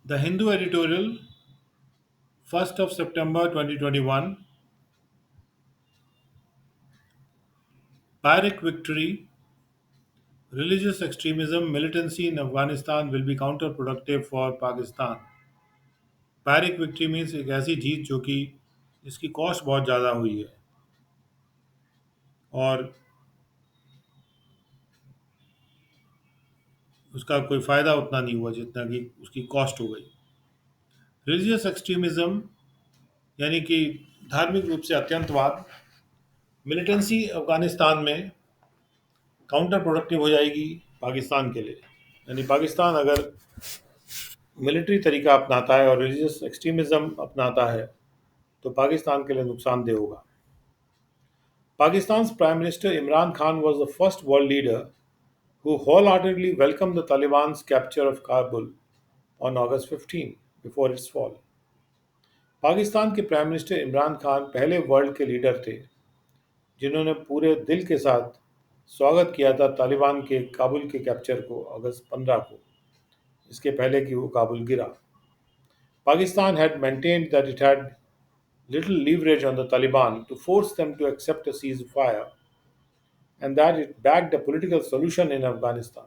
The Hindu editorial, 1st of September 2021, Pyrrhic victory, religious extremism, militancy in Afghanistan will be counterproductive for Pakistan. Pyrrhic victory means एक ऐसी जीत जो कि जिसकी cost बहुत ज़्यादा हुई है और उसका कोई फ़ायदा उतना नहीं हुआ जितना कि उसकी कॉस्ट हो गई। रिलीजियस एक्सट्रीमिज्म यानी कि धार्मिक रूप से अत्यंतवाद, मिलिटेंसी अफगानिस्तान में काउंटर प्रोडक्टिव हो जाएगी पाकिस्तान के लिए। यानी पाकिस्तान अगर मिलिट्री तरीका अपनाता है और रिलीजियस एक्सट्रीमिज्म अपनाता है तो पाकिस्तान के लिए नुकसानदेह होगा। Pakistan's Prime Minister Imran Khan was the first world leader who wholeheartedly welcomed the Taliban's capture of Kabul on August 15 before its fall. Pakistan के प्राइम मिनिस्टर इमरान खान पहले वर्ल्ड के लीडर थे जिन्होंने पूरे दिल के साथ स्वागत किया था तालिबान के काबुल के कैप्चर को अगस्त 15 को, इसके पहले कि वो काबुल गिरा। Pakistan had maintained that it had little leverage on the Taliban to force them to accept a ceasefire and that it backed a political solution in Afghanistan.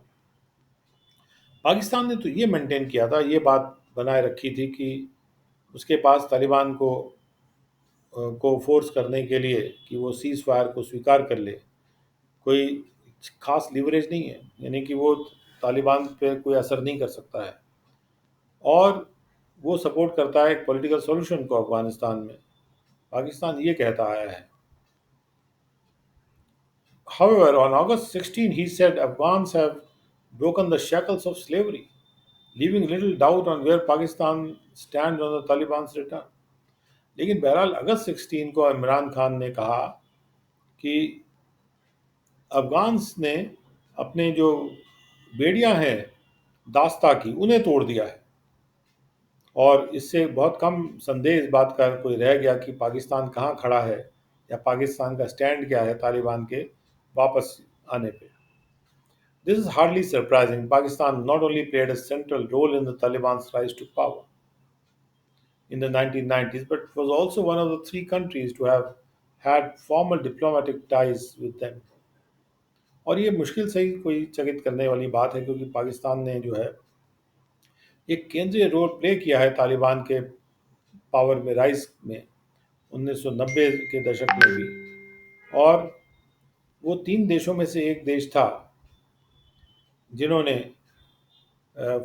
Pakistan ने तो ये मेंटेन किया था, ये बात बनाए रखी थी कि उसके पास तालिबान को फोर्स करने के लिए कि वो सीज़ फायर को स्वीकार कर ले कोई खास लीवरेज नहीं है, यानी कि वो तालिबान पे कोई असर नहीं कर सकता है और वो सपोर्ट करता है एक पॉलिटिकल सॉल्यूशन को अफगानिस्तान में। पाकिस्तान ये कहता आया है। However, on August 16, he said Afghans have broken the shackles of slavery, leaving little doubt on where Pakistan stands on the Taliban's return. लेकिन बहरहाल अगस्त 16 को इमरान खान ने कहा कि अफगान्स ने अपने जो बेड़ियां हैं दास्ता की उन्हें तोड़ दिया है और इससे बहुत कम संदेह इस बात का कोई रह गया कि पाकिस्तान कहाँ खड़ा है या पाकिस्तान का स्टैंड क्या है तालिबान के वापस आने पे। This is hardly surprising. Pakistan not only played a central role in the Taliban's rise to power in the 1990s, but was also one of the three countries to have had formal diplomatic ties with them. और ये मुश्किल से ही कोई चकित करने वाली बात है क्योंकि पाकिस्तान ने जो है एक केंद्रीय रोल प्ले किया है तालिबान के पावर में राइज में 1990 के दशक में भी, और वो तीन देशों में से एक देश था जिन्होंने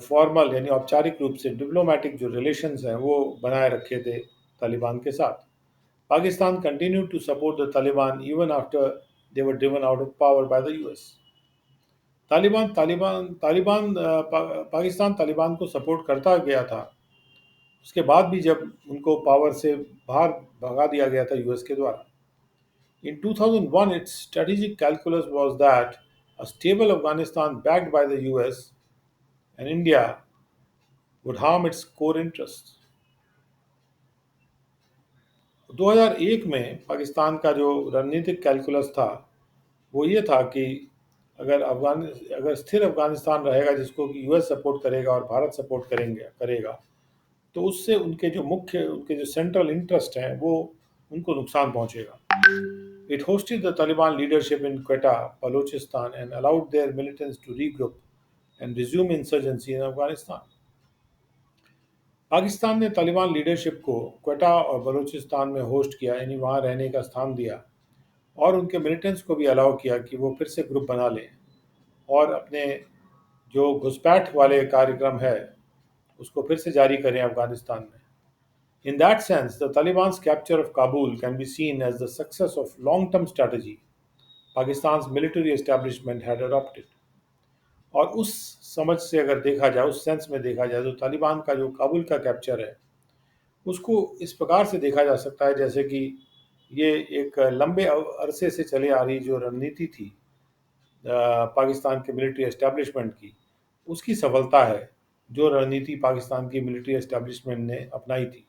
फॉर्मल यानी औपचारिक रूप से डिप्लोमेटिक जो रिलेशंस हैं वो बनाए रखे थे तालिबान के साथ। Pakistan continue to support the Taliban even after they were driven out of power by the US. Taliban Taliban Taliban Pakistan Taliban को सपोर्ट करता गया था उसके बाद भी जब उनको पावर से बाहर भगा दिया गया था यूएस के द्वारा। इन 2001 its strategic calculus was that a stable Afghanistan backed by the US and India would harm its core interests. 2001 में पाकिस्तान का जो रणनीतिक कैलकुलस था वो ये था कि अगर स्थिर अफगानिस्तान रहेगा जिसको कि यूएस सपोर्ट करेगा और भारत सपोर्ट करेगा तो उससे उनके जो सेंट्रल इंटरेस्ट हैं वो उनको नुकसान पहुंचेगा। It hosted the Taliban leadership in Quetta Balochistan and allowed their militants to regroup and resume insurgency in Afghanistan. Pakistan ने तालिबान लीडरशिप को क्वेटा और बलूचिस्तान में होस्ट किया, यानी वहाँ रहने का स्थान दिया और उनके मिलिटेंट्स को भी अलाउ किया कि वो फिर से ग्रुप बना लें और अपने जो घुसपैठ वाले कार्यक्रम है उसको फिर से जारी करें अफगानिस्तान में। In that sense, the Taliban's capture of Kabul can be seen as the success of long-term strategy Pakistan's military establishment had adopted. और उस समझ से अगर देखा जाए, उस सेंस में देखा जाए तो तालिबान का जो काबुल का कैप्चर है उसको इस प्रकार से देखा जा सकता है जैसे कि ये एक लंबे अरसे से चले आ रही जो रणनीति थी पाकिस्तान के मिलिट्री एस्टेब्लिशमेंट की, उसकी सफलता है जो रणनीति पाकिस्तान की मिलिट्री एस्टेब्लिशमेंट ने अपनाई थी।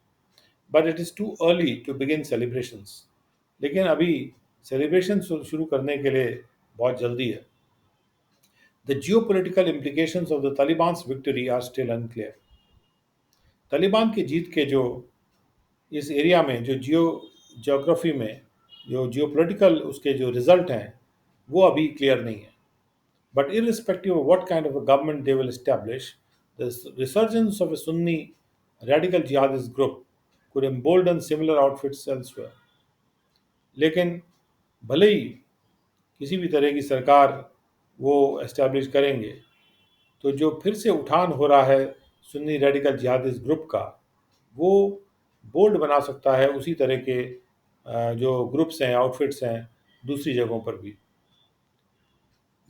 But it is too early to begin celebrations, लेकिन अभी सेलिब्रेशन शुरू करने के लिए बहुत जल्दी है। The geopolitical implications of the Taliban's victory are still unclear. Taliban की जीत के जो इस एरिया में जो जियोग्राफी में जो जियोपॉलिटिकल उसके जो रिजल्ट हैं वो अभी क्लियर नहीं है. But irrespective of what kind of a government they will establish, the resurgence of a Sunni radical jihadist group could embolden similar outfits elsewhere. लेकिन भले ही किसी भी तरह की सरकार वो एस्टैब्लिश करेंगे, तो जो फिर से उठान हो रहा है सुन्नी रेडिकल जिहादिस्ट ग्रुप का, वो बोल्ड बना सकता है उसी तरह के जो ग्रुप्स हैं, आउटफिट्स हैं दूसरी जगहों पर भी,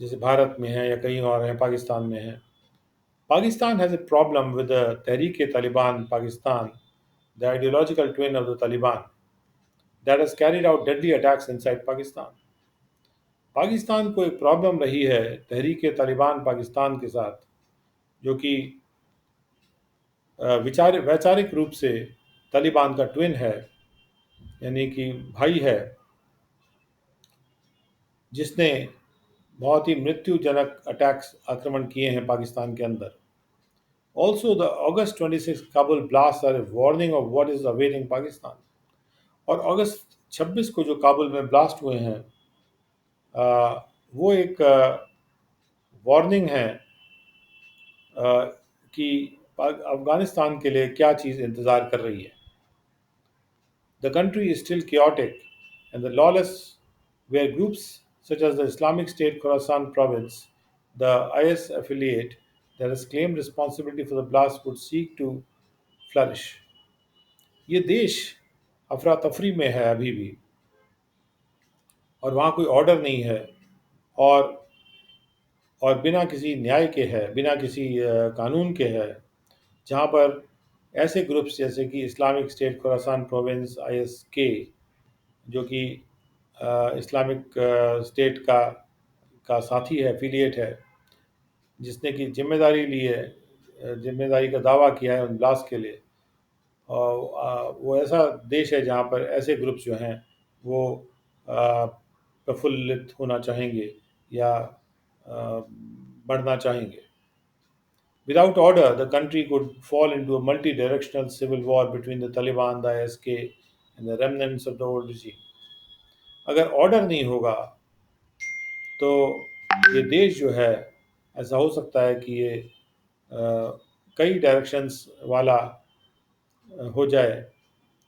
जैसे भारत में है या कहीं और हैं, पाकिस्तान में है. Pakistan has a problem with the Tehreek-e-Taliban Pakistan, the ideological twin of the Taliban, that has carried out deadly attacks inside Pakistan. Pakistan को एक प्रॉब्लम रही है तहरीक तालिबान पाकिस्तान के साथ, जो कि विचार वैचारिक रूप से तालिबान का ट्विन है, यानी कि भाई है, जिसने बहुत ही मृत्युजनक अटैक्स आक्रमण किए हैं पाकिस्तान के अंदर. Also, the August 26 Kabul blasts are a warning of what is awaiting Pakistan. और अगस्त 26 को जो काबुल में ब्लास्ट हुए हैं, वो एक वार्निंग है कि अफगानिस्तान के लिए क्या चीज़ इंतज़ार कर रही है. The country is still chaotic and the lawless, where groups such as the Islamic State Khorasan province, the IS affiliate that has claimed responsibility for the blast, would seek to flourish. ये देश अफरा तफरी में है अभी भी, और वहाँ कोई ऑर्डर नहीं है, और बिना किसी न्याय के है, बिना किसी कानून के है, जहाँ पर ऐसे ग्रुप्स जैसे कि Islamic State Khorasan province ISK, जो कि इस्लामिक स्टेट का साथी है, एफिलिएट है, जिसने कि जिम्मेदारी ली है, जिम्मेदारी का दावा किया है उन ब्लास्ट के लिए, और वो ऐसा देश है जहाँ पर ऐसे ग्रुप्स जो हैं वो प्रफुल्लित होना चाहेंगे या बढ़ना चाहेंगे. Without order, the country could fall into a multi-directional civil war between the Taliban, the ISK, and the remnants of the old regime. अगर ऑर्डर नहीं होगा तो ये देश जो है, ऐसा हो सकता है कि ये कई डायरेक्शंस वाला हो जाए,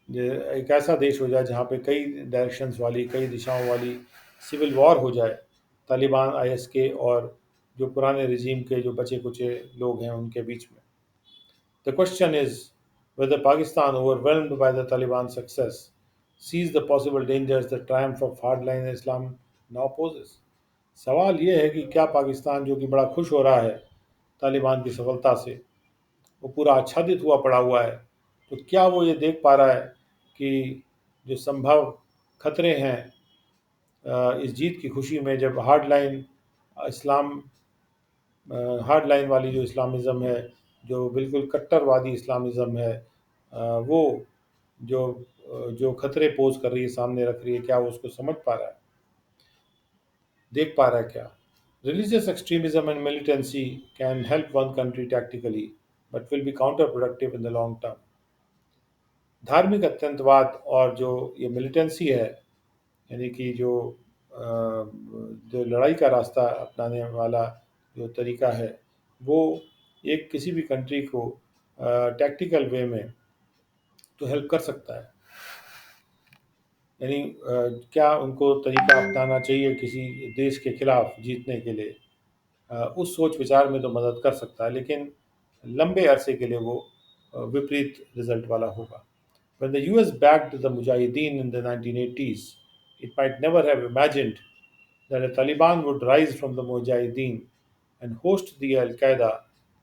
एक ऐसा देश हो जाए जहाँ पे कई डायरेक्शंस वाली, कई दिशाओं वाली सिविल वॉर हो जाए तालिबान, ISK और जो पुराने रिजीम के जो बचे कुचे लोग हैं उनके बीच में. The question is whether Pakistan, overwhelmed by the Taliban success, sees the possible dangers the triumph of hardline Islam now poses. सवाल ये है कि क्या पाकिस्तान, जो कि बड़ा खुश हो रहा है तालिबान की सफलता से, वो पूरा आच्छादित हुआ पड़ा हुआ है, तो क्या वो ये देख पा रहा है कि जो संभव खतरे हैं इस जीत की खुशी में, जब इस्लाम हार्ड लाइन वाली जो इस्लामिज़म है, जो बिल्कुल कट्टरवादी इस्लामिज़म है, वो जो जो खतरे पोज कर रही है, सामने रख रही है, क्या वो उसको समझ पा रहा है, देख पा रहा है क्या? Religious extremism and militancy can help one country tactically, but will be counter productive in the long term. धार्मिक अत्यंतवाद और जो ये मिलिटेंसी है, यानी कि जो लड़ाई का रास्ता अपनाने वाला जो तरीका है, वो एक किसी भी कंट्री को टैक्टिकल वे में तो हेल्प कर सकता है. यानी क्या उनको तरीका अपनाना चाहिए किसी देश के खिलाफ जीतने के लिए, उस सोच विचार में तो मदद कर सकता है, लेकिन लंबे अरसे के लिए वो विपरीत रिजल्ट वाला होगा. When the US backed the Mujahideen in the 1980s, it might never have imagined that a Taliban would rise from the Mujahideen and host the Al Qaeda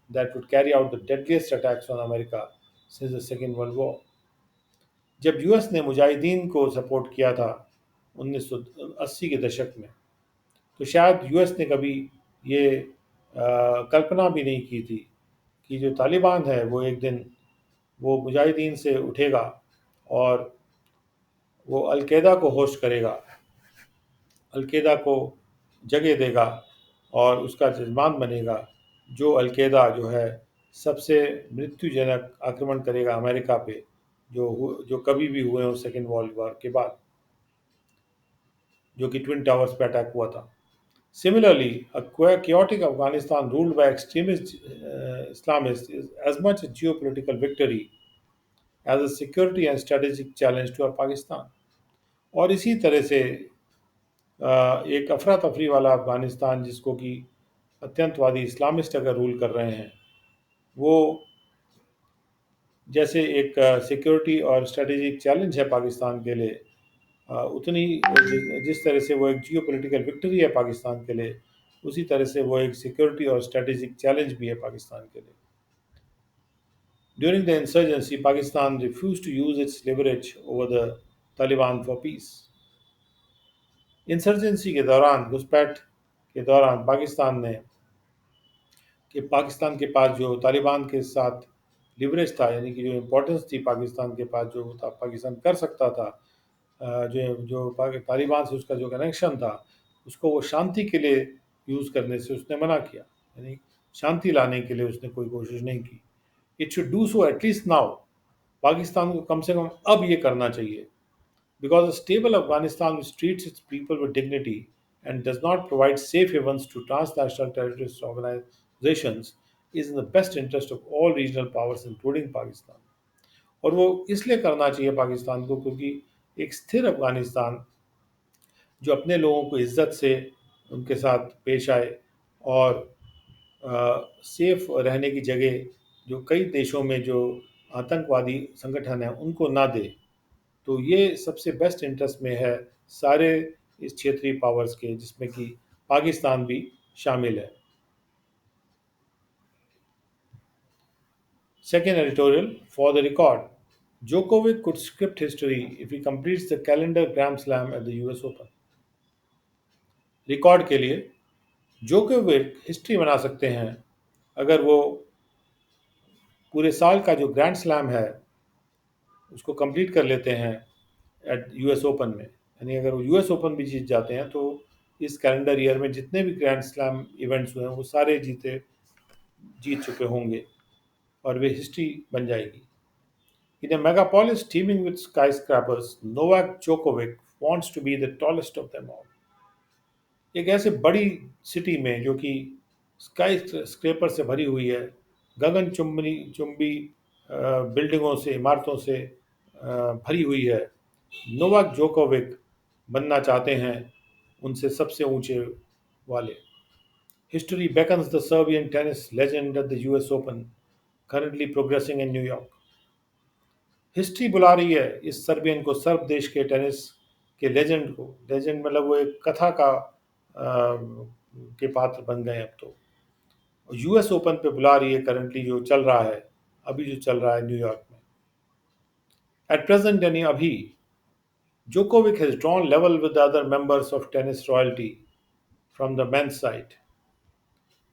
that would carry out the deadliest attacks on America since the Second World War. जब US ने मुजाहिदीन को support किया था 1980 के दशक में, तो शायद US ने कभी ये कल्पना भी नहीं की थी कि जो तालिबान है वो एक दिन वो मुजाहिदीन से उठेगा और वो अलकायदा को होस्ट करेगा, अलकायदा को जगह देगा और उसका जजमान बनेगा, जो अलकायदा जो है सबसे मृत्युजनक आक्रमण करेगा अमेरिका पे, जो कभी भी हुए हो सेकेंड वर्ल्ड वॉर के बाद, जो कि ट्विन टावर्स पे अटैक हुआ था। Similarly, a chaotic Afghanistan ruled by extremist Islamists is as much a geopolitical victory as a security and strategic challenge to Pakistan. और इसी तरह से एक अफरा तफरी वाला अफगानिस्तान, जिसको कि अत्यंतवादी इस्लामिस्ट अगर रूल कर रहे हैं, वो जैसे एक सिक्योरिटी और स्ट्रेटेजिक चैलेंज है पाकिस्तान के लिए, उतनी जिस तरह से वो एक जियो पोलिटिकल विक्ट्री है पाकिस्तान के लिए, उसी तरह से वो एक सिक्योरिटी और स्ट्रेटेजिक चैलेंज भी है पाकिस्तान के लिए। During the insurgency, Pakistan refused to use its leverage over the Taliban for peace. Insurgency के दौरान, घुसपैठ के दौरान, पाकिस्तान के पास जो तालिबान के साथ लिवरेज था, यानी कि जो इम्पोर्टेंस थी पाकिस्तान के पास, जो था पाकिस्तान कर सकता था, तालिबान से उसका जो कनेक्शन था, उसको वो शांति के लिए यूज़ करने से उसने मना किया। यानी शांति लाने के लिए उसने कोई कोशिश नहीं की। It should do so at least now. Pakistan को कम से कम अब ये करना चाहिए, because a stable Afghanistan which treats its people with dignity and does not provide safe havens to transnational terrorist organizations is in the best interest of all regional powers, including Pakistan. और वो इसलिए करना चाहिए पाकिस्तान को क्योंकि एक स्थिर अफगानिस्तान जो अपने लोगों को इज्जत से उनके साथ पेश आए और सेफ रहने की जगह जो कई देशों में जो आतंकवादी संगठन हैं उनको ना दे, तो ये सबसे बेस्ट इंटरेस्ट में है सारे इस क्षेत्रीय पावर्स के, जिसमें कि पाकिस्तान भी शामिल है। Second editorial, for the record, Djokovic could script history if he completes the calendar Grand Slam at the US Open. Record के लिए जोकोविक हिस्ट्री बना सकते हैं अगर वो पूरे साल का जो ग्रैंड स्लैम है उसको कंप्लीट कर लेते हैं एट यूएस ओपन में। यानी अगर वो यूएस ओपन भी जीत जाते हैं तो इस कैलेंडर ईयर में जितने भी ग्रैंड स्लैम इवेंट्स हुए हैं वो सारे जीत चुके होंगे और वे हिस्ट्री बन जाएगी। इन a megapolis teeming with skyscrapers, Novak Djokovic wants to be the tallest of them all. एक ऐसे बड़ी सिटी में जो कि स्काई स्क्रेपर से भरी हुई है, गगन चुंबी चुंबी बिल्डिंगों से, इमारतों से भरी हुई है, नोवाक जोकोविक बनना चाहते हैं उनसे सबसे ऊंचे वाले। History beckons the Serbian tennis legend at the US Open, currently progressing in New York. History बुला रही है इस सर्बियन को, सर्ब देश के टेनिस के लेजेंड को। लेजेंड मतलब वो एक कथा का के पात्र बन गए अब तो। यूएस ओपन पे बुला रही है करंटली, जो चल रहा है अभी, जो चल रहा है न्यूयॉर्क में एट प्रेजेंट। यानी अभी Djokovic has drawn level with the other members of tennis royalty from the men's side.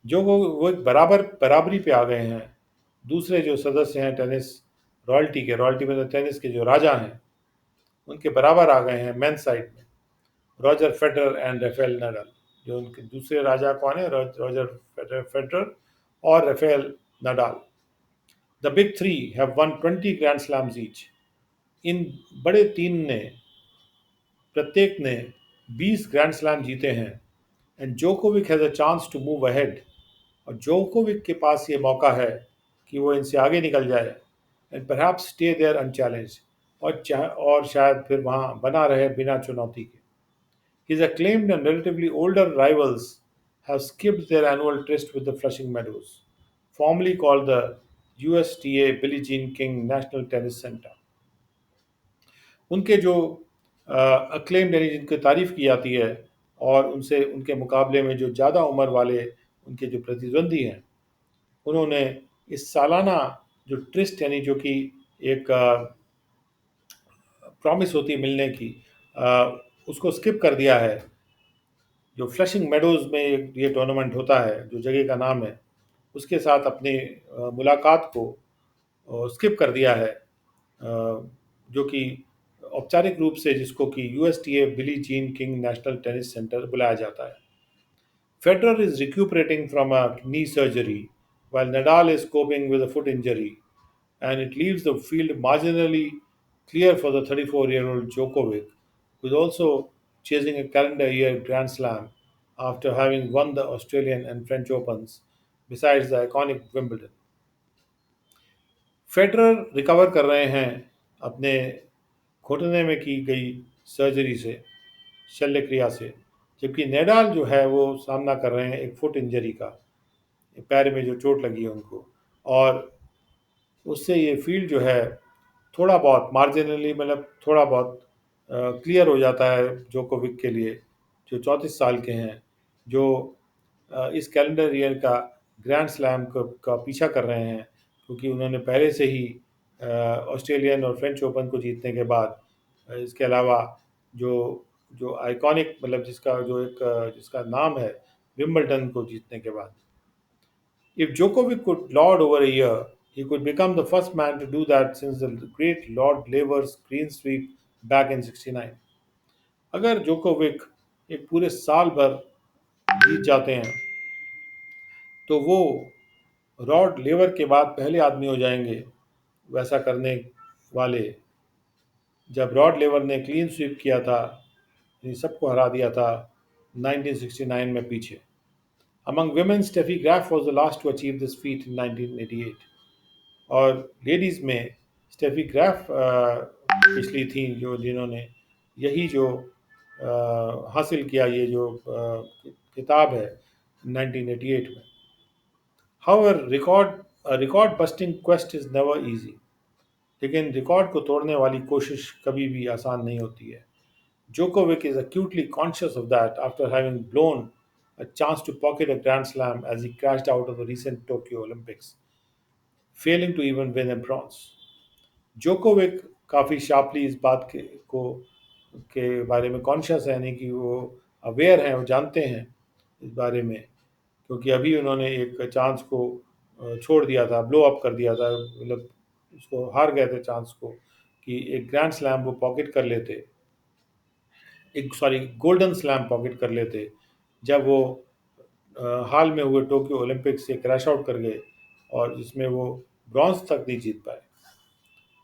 जो वो एक बराबरी पे आ गए हैं दूसरे जो सदस्य हैं टेनिस रॉयल्टी के, रॉयल्टी में टेनिस के जो राजा हैं उनके बराबर आ गए हैं मेंस साइड में, Roger Federer and Rafael Nadal. जो उनके दूसरे राजा कौन है? रॉजर फेडरर और Rafael Nadal. The big three have won 20 grand slams each. इन बड़े तीन ने प्रत्येक ने 20 ग्रैंड स्लैम जीते हैं। And Djokovic has a chance to move ahead. और जोकोविक के पास ये मौका है कि वो इनसे आगे निकल जाए and perhaps stay there unchallenged, और शायद फिर वहाँ बना रहे बिना चुनौती के। His acclaimed and relatively older rivals have skipped their annual tryst with the Flushing Meadows, formerly called the USTA Billie Jean King National Tennis Center. उनके जो अक्लेम्ड यानी जिनकी तारीफ की जाती है और उनसे उनके मुकाबले में जो ज़्यादा उम्र वाले उनके जो प्रतिद्वंदी हैं, उन्होंने इस सालाना जो ट्रिस्ट यानी जो कि एक प्रॉमिस होती है मिलने की, उसको स्किप कर दिया है। जो फ्लशिंग मेडोज़ में ये टूर्नामेंट होता है, जो जगह का नाम है, उसके साथ अपनी मुलाकात को स्किप कर दिया है, जो कि औपचारिक रूप से जिसको कि USTA Billie Jean King national tennis centre बुलाया जाता है। Federer is recuperating from a knee surgery, while Nadal is coping with a foot injury, and it leaves the field marginally clear for the 34-year-old Djokovic, who is also chasing a calendar year Grand Slam after having won the Australian and French Opens, besides the iconic Wimbledon. Federer recover कर रहे हैं अपने घुटने में की गई surgery से, शल्य क्रिया से, जबकि नेडाल जो है वो सामना कर रहे हैं एक फुट इंजरी का, पैर में जो चोट लगी है उनको। और उससे ये फील्ड जो है थोड़ा बहुत मार्जिनली, मतलब थोड़ा बहुत क्लियर हो जाता है जोकोविक के लिए, जो 34 साल के हैं, जो इस कैलेंडर ईयर का ग्रैंड स्लैम का पीछा कर रहे हैं, क्योंकि उन्होंने पहले से ही ऑस्ट्रेलियन और फ्रेंच ओपन को जीतने के बाद इसके अलावा जो जो आइकॉनिक, मतलब जिसका जो एक जिसका नाम है विंबलडन को जीतने के बाद। If Djokovic could lord over a year, he could become the first man to do that since the great Lord Laver's clean sweep back in 69। अगर जोकोविक एक पूरे साल भर जीत जाते हैं तो वो रॉड लेवर के बाद पहले आदमी हो जाएंगे वैसा करने वाले, जब रॉड लेवर ने क्लीन स्वीप किया था, यानी सबको हरा दिया था 1969 में पीछे। Among women, Steffi Graf was the last to achieve this feat in 1988। और लेडीज़ में स्टेफी ग्राफ पिछली थी जो जिन्होंने यही जो हासिल किया, ये जो किताब है 1988 में। However, record busting quest is never easy, लेकिन रिकॉर्ड को तोड़ने वाली कोशिश कभी भी आसान नहीं होती है। Djokovic is acutely conscious of that after having blown a chance to pocket a Grand Slam as he crashed out of the recent Tokyo Olympics, failing to even win a bronze। Djokovic काफ़ी sharply इस बात के बारे में conscious है, यानी कि वो अवेयर हैं, वो जानते हैं इस बारे में, क्योंकि अभी उन्होंने एक चांस को छोड़ दिया था, ब्लो अप कर दिया था, मतलब उसको हार गए थे चांस को कि एक ग्रैंड स्लैम वो पॉकेट कर लेते, एक सॉरी गोल्डन स्लैम पॉकेट कर लेते, जब वो हाल में हुए टोक्यो ओलंपिक्स से क्रैश आउट कर गए और जिसमें वो ब्रॉन्ज तक नहीं जीत पाए।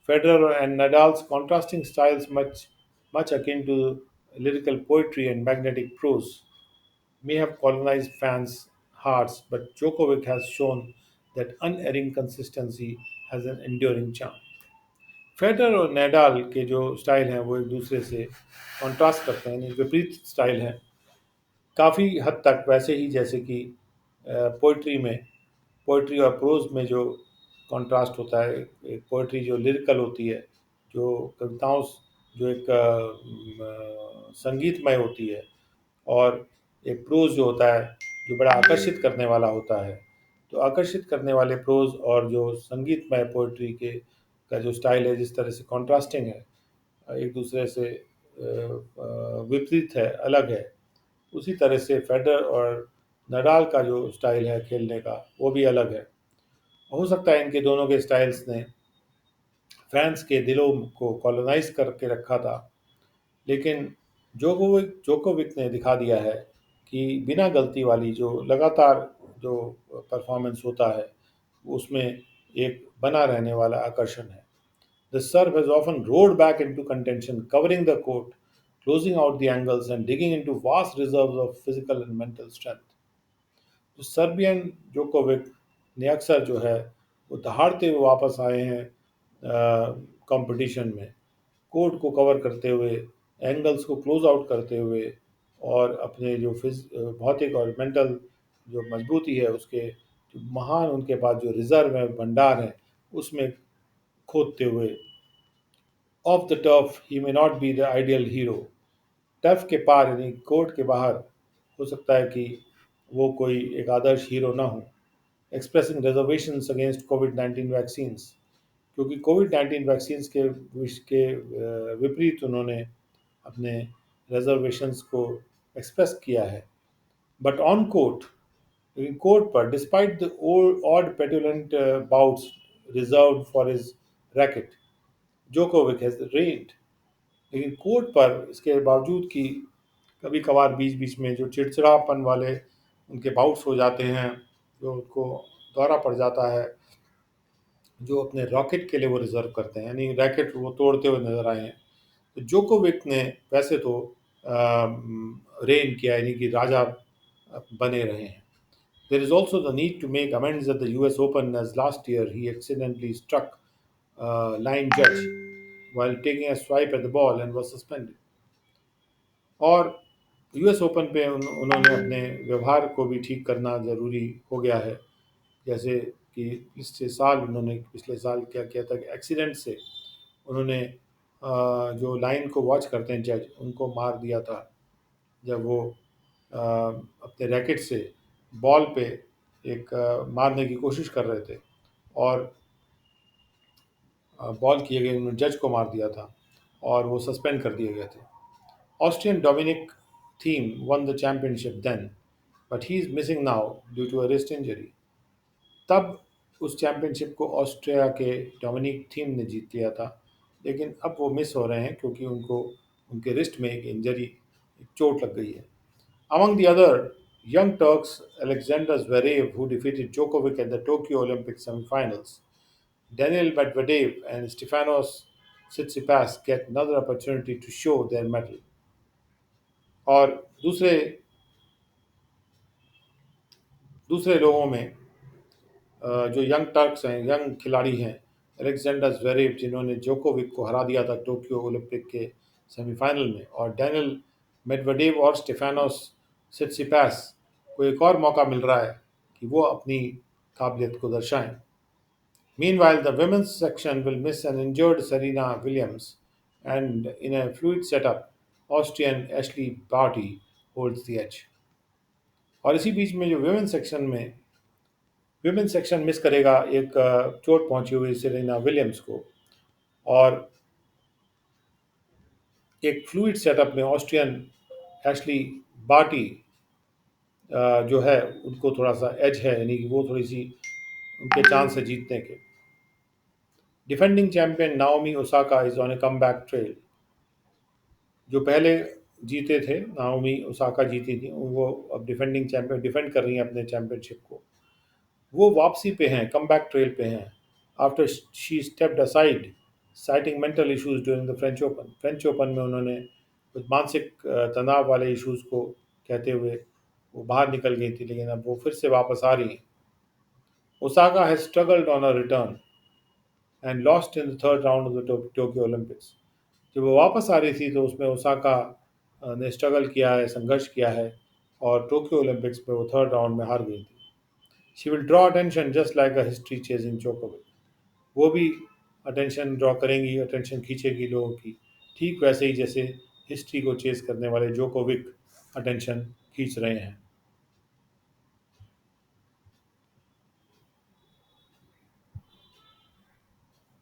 Federer and Nadal's contrasting styles, much akin to lyrical poetry and magnetic prose, may have colonized fans' hearts, but Djokovic has shown that unerring consistency has an enduring charm। Federer और नैडाल के जो style हैं वो एक दूसरे से contrast करते हैं, यानी विपरीत स्टाइल हैं, काफ़ी हद तक वैसे ही जैसे कि पोइट्री में, पोइट्री और प्रोज में जो कंट्रास्ट होता है, एक पोइट्री जो लिरिकल होती है, जो कविताओं जो एक संगीतमय होती है, और एक प्रोज जो होता है जो बड़ा आकर्षित करने वाला होता है। तो आकर्षित करने वाले प्रोज और जो संगीतमय पोइट्री के का जो स्टाइल है, जिस तरह से कॉन्ट्रास्टिंग है, एक दूसरे से विपरीत है, अलग है, उसी तरह से फेडरर और नडाल का जो स्टाइल है खेलने का वो भी अलग है। हो सकता है इनके दोनों के स्टाइल्स ने फैंस के दिलों को कॉलोनाइज करके रखा था, लेकिन जोकोविक ने दिखा दिया है कि बिना गलती वाली जो लगातार जो परफॉर्मेंस होता है उसमें एक बना रहने वाला आकर्षण है। The serve has often roared back into contention, covering the court, closing out the angles, and digging into vast reserves of physical and mental strength। जो सर्बियन जोकोविक ने अक्सर जो है वो दहाड़ते हुए वापस आए हैं कंपटीशन में, कोर्ट को कवर करते हुए, एंगल्स को क्लोज आउट करते हुए, और अपने जो भौतिक और मेंटल जो मजबूती है उसके जो महान उनके पास जो रिजर्व है, भंडार है, उसमें खोदते हुए। Of the turf he may not be the ideal hero, turf के पार यानी कोर्ट के बाहर हो सकता है कि वो कोई एक आदर्श हीरो ना हो। एक्सप्रेसिंग रिजर्वेशंस अगेंस्ट कोविड-19 वैक्सीन्स, क्योंकि कोविड-19 वैक्सीन्स के विपरीत उन्होंने अपने रिजर्वेशंस को एक्सप्रेस किया है। बट ऑन कोर्ट, लेकिन कोर्ट पर, despite the odd petulant bouts reserved for his racket, Djokovic has reigned। लेकिन कोर्ट पर इसके बावजूद कि कभी कभार बीच बीच में जो चिड़चिड़ापन वाले उनके बाउट्स हो जाते हैं, जो उनको दौरा पड़ जाता है जो अपने रॉकेट के लिए वो रिज़र्व करते हैं, यानी रैकेट वो तोड़ते हुए नज़र आए हैं। तो जोकोविक ने वैसे तो रेन किया, यानी कि राजा बने रहे हैं। There is also the need to make amends at the US Open, as last year he accidentally struck a line judge while taking a swipe at the ball and was suspended. और US open पे उन्होंने अपने व्यवहार को भी ठीक करना ज़रूरी हो गया है। जैसे कि पिछले साल क्या किया था कि एक्सीडेंट से उन्होंने जो लाइन को वॉच करते हैं जज, उनको मार दिया था जब वो अपने रैकेट से बॉल पे एक मारने की कोशिश कर रहे थे, और बॉल किए गए उन्होंने जज को मार दिया था और वो सस्पेंड कर दिए गए थे। Austrian Dominic Thiem won the championship then, but he is missing now due to a wrist injury. तब उस चैंपियनशिप को ऑस्ट्रिया के डोमिनिक थीम ने जीत लिया था, लेकिन अब वो मिस हो रहे हैं क्योंकि उनको उनके रिस्ट में एक इंजरी, एक चोट लग गई है। Among the other young Turks, Alexander Zverev, who defeated Djokovic at the Tokyo Olympic semifinals, Daniil Medvedev and Stefanos Tsitsipas get another opportunity to show their mettle. और दूसरे दूसरे लोगों में जो यंग टर्क्स हैं, यंग खिलाड़ी हैं, अलेक्जेंडर ज़्वेरेव जिन्होंने जोकोविक को हरा दिया था टोक्यो ओलंपिक के सेमीफाइनल में, और डैनियल मेडवेडेव और स्टेफानोस सिट्सिपास को एक और मौका मिल रहा है कि वो अपनी काबिलियत को दर्शाएं। Meanwhile, the women's section will miss an injured Serena Williams, and in a fluid setup, Austrian Ashley Barty holds the edge. और इसी बीच में जो विमेन सेक्शन मिस करेगा एक चोट पहुंची हुई सेरेना विलियम्स को, और एक फ्लूइड सेटअप में ऑस्ट्रियन एशली बार्टी जो है उनको थोड़ा सा एज है, यानी कि वो थोड़ी सी उनके चांस है जीतने के। Defending champion Naomi Osaka is on A come back trail. जो पहले जीते थे, नाओमी ओसाका जीती थी, वो अब डिफेंडिंग चैंपियन डिफेंड कर रही हैं अपने चैंपियनशिप को। वो वापसी पे हैं, कम बैक ट्रेल पे हैं, after she stepped aside citing mental issues during the French Open. French Open में उन्होंने कुछ मानसिक तनाव वाले इश्यूज को कहते हुए वो बाहर निकल गई थी, लेकिन अब वो फिर से वापस आ रही हैं। Osaka has struggled on a return and lost in the third round of the Tokyo Olympics. जब वो वापस आ रही थी तो उसमें ओसाका ने स्ट्रगल किया है, संघर्ष किया है, और टोक्यो ओलंपिक्स में वो थर्ड राउंड में हार गई थी। She will draw attention just like a history chasing Djokovic. वो भी अटेंशन ड्रॉ करेंगी, अटेंशन खींचेगी लोगों की, ठीक वैसे ही जैसे हिस्ट्री को चेस करने वाले जोकोविक अटेंशन खींच रहे हैं।